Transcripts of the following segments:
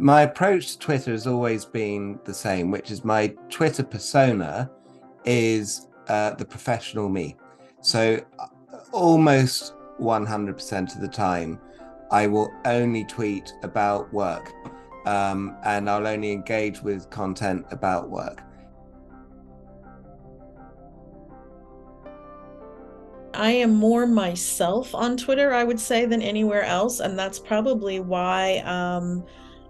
My approach to Twitter has always been the same, which is my Twitter persona is the professional me. So almost 100% of the time, I will only tweet about work, and I'll only engage with content about work. I am more myself on Twitter, I would say, than anywhere else. And that's probably why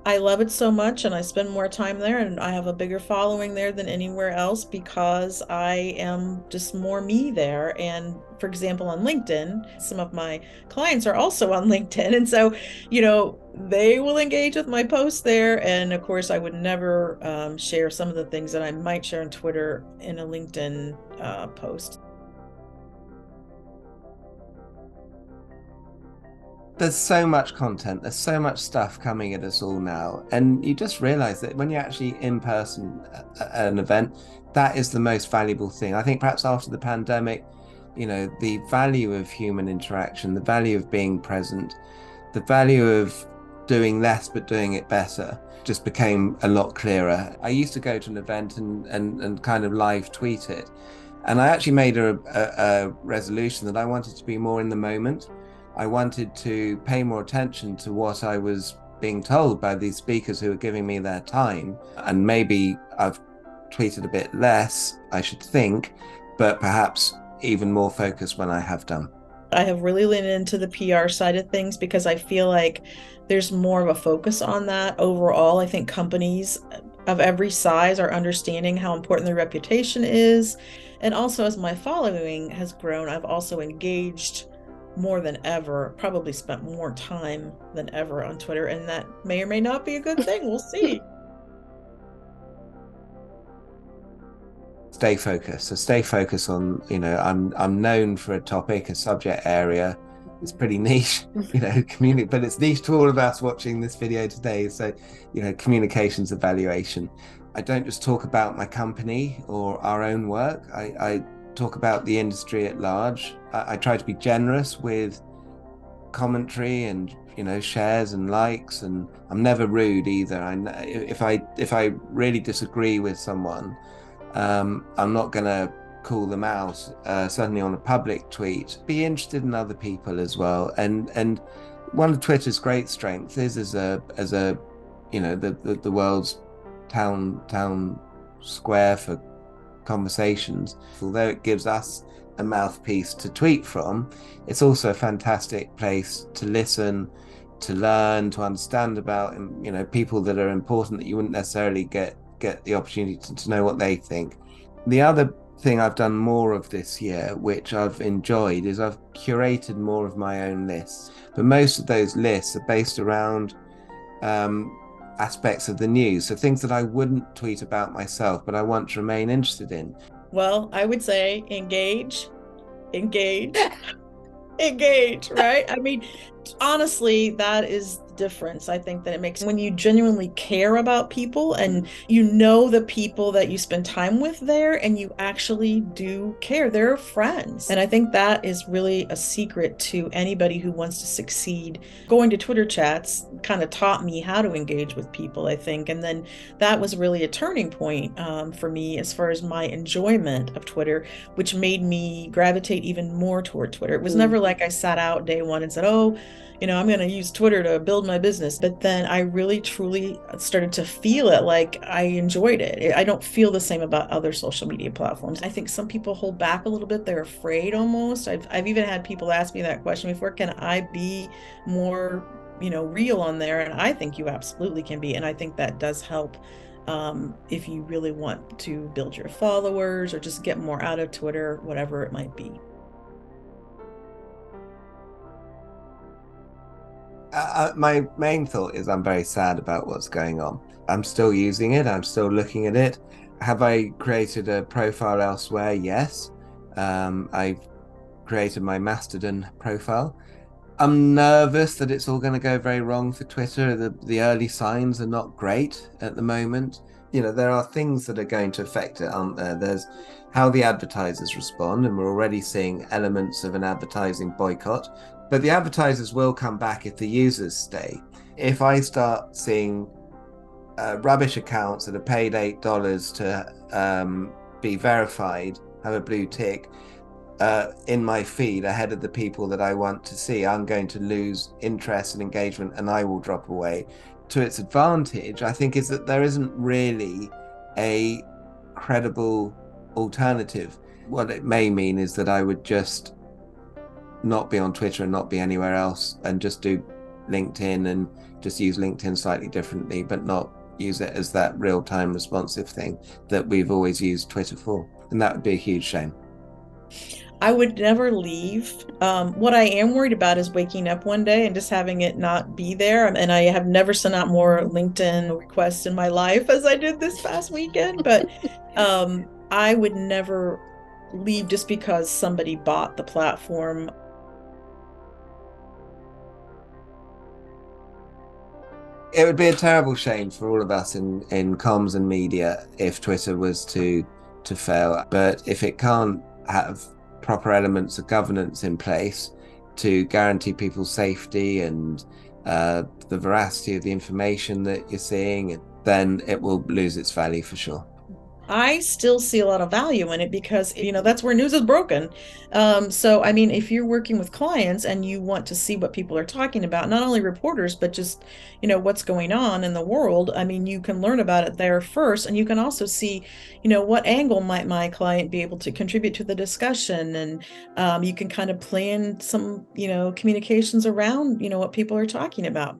I love it so much and I spend more time there and I have a bigger following there than anywhere else because I am just more me there. And for example, on LinkedIn, some of my clients are also on LinkedIn. And so, they will engage with my posts there. And of course, I would never share some of the things that I might share on Twitter in a LinkedIn post. There's so much content, there's so much stuff coming at us all now. And you just realize that when you're actually in person at an event, that is the most valuable thing. I think perhaps after the pandemic, the value of human interaction, the value of being present, the value of doing less but doing it better just became a lot clearer. I used to go to an event and kind of live tweet it. And I actually made a resolution that I wanted to be more in the moment. I wanted to pay more attention to what I was being told by these speakers who were giving me their time. And maybe I've tweeted a bit less, I should think, but perhaps even more focused when I have done. I have really leaned into the PR side of things because I feel like there's more of a focus on that overall. I think companies of every size are understanding how important their reputation is. And also, as my following has grown, I've also engaged more than ever, probably spent more time than ever on Twitter, and that may or may not be a good thing. We'll see. Stay focused. So stay focused on, I'm known for a topic, a subject area. It's pretty niche, community, but it's niche to all of us watching this video today. So, communications evaluation. I don't just talk about my company or our own work. I talk about the industry at large. I try to be generous with commentary and shares and likes, and I'm never rude either. If I really disagree with someone, I'm not going to call them out, certainly on a public tweet. Be interested in other people as well. And one of Twitter's great strengths is as a the world's town square for conversations. Although it gives us a mouthpiece to tweet from, it's also a fantastic place to listen, to learn, to understand about, people that are important that you wouldn't necessarily get the opportunity to know what they think. The other thing I've done more of this year, which I've enjoyed, is I've curated more of my own lists. But most of those lists are based around aspects of the news. So things that I wouldn't tweet about myself, but I want to remain interested in. Well, I would say engage, engage, engage, right? I mean, honestly, that is the difference. I think that it makes when you genuinely care about people and the people that you spend time with there and you actually do care, they're friends. And I think that is really a secret to anybody who wants to succeed. Going to Twitter chats kind of taught me how to engage with people, I think. And then that was really a turning point for me as far as my enjoyment of Twitter, which made me gravitate even more toward Twitter. It was never like I sat out day one and said, oh, I'm going to use Twitter to build my business. But then I really, truly started to feel it like I enjoyed it. I don't feel the same about other social media platforms. I think some people hold back a little bit. They're afraid almost. I've even had people ask me that question before. Can I be more, real on there? And I think you absolutely can be. And I think that does help if you really want to build your followers or just get more out of Twitter, whatever it might be. My main thought is I'm very sad about what's going on. I'm still using it. I'm still looking at it. Have I created a profile elsewhere? Yes. I've created my Mastodon profile. I'm nervous that it's all going to go very wrong for Twitter. The early signs are not great at the moment. There are things that are going to affect it, aren't there? There's how the advertisers respond, and we're already seeing elements of an advertising boycott. But the advertisers will come back if the users stay. If I start seeing rubbish accounts that are paid $8 to be verified, have a blue tick, in my feed ahead of the people that I want to see, I'm going to lose interest and engagement, and I will drop away. To its advantage, I think, is that there isn't really a credible alternative. What it may mean is that I would just not be on Twitter and not be anywhere else, and just do LinkedIn and just use LinkedIn slightly differently, but not use it as that real-time responsive thing that we've always used Twitter for. And that would be a huge shame. I would never leave. What I am worried about is waking up one day and just having it not be there. And I have never sent out more LinkedIn requests in my life as I did this past weekend. But I would never leave just because somebody bought the platform. It would be a terrible shame for all of us in comms and media if Twitter was to fail. But if it can't have proper elements of governance in place to guarantee people's safety and the veracity of the information that you're seeing, then it will lose its value for sure. I still see a lot of value in it because, that's where news is broken. So, I mean, if you're working with clients and you want to see what people are talking about, not only reporters, but just, what's going on in the world, I mean, you can learn about it there first. And you can also see, what angle might my client be able to contribute to the discussion. And you can kind of plan some, communications around, what people are talking about.